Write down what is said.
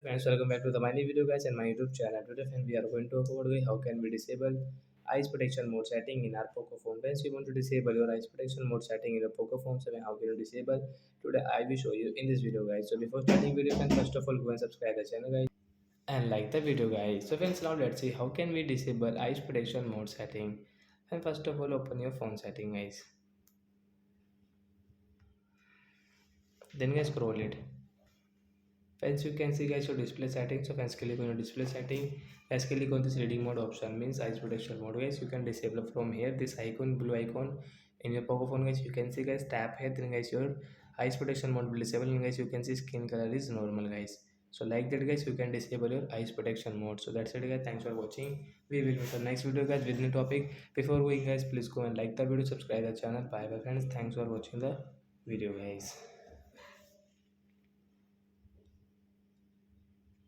Friends, welcome back to the my new video guys and my YouTube channel. Today friends, we are going to talk about how can we disable eyes protection mode setting in our Poco phone. Friends, you want to disable your eyes protection mode setting in your Poco phone, so how can you disable? Today I will show you in this video guys. So before starting video friends, first of all go and subscribe the channel guys and like the video guys. So friends, now let's see how can we disable eyes protection mode setting. And first of all open your phone setting guys. Then guys scroll it. Friends, you can see guys your display settings. So friends, click on your display setting. Guys, click on this reading mode option, means eyes protection mode. Guys, you can disable from here this icon, blue icon in your Poco phone. Guys, you can see guys tap here. Then guys your eyes protection mode will disable. And guys, you can see skin color is normal guys. So like that guys, you can disable your eyes protection mode. So that's it guys. Thanks for watching. We will meet the next video guys with new topic. Before going guys, please go and like the video, subscribe the channel. Bye bye friends. Thanks for watching the video guys.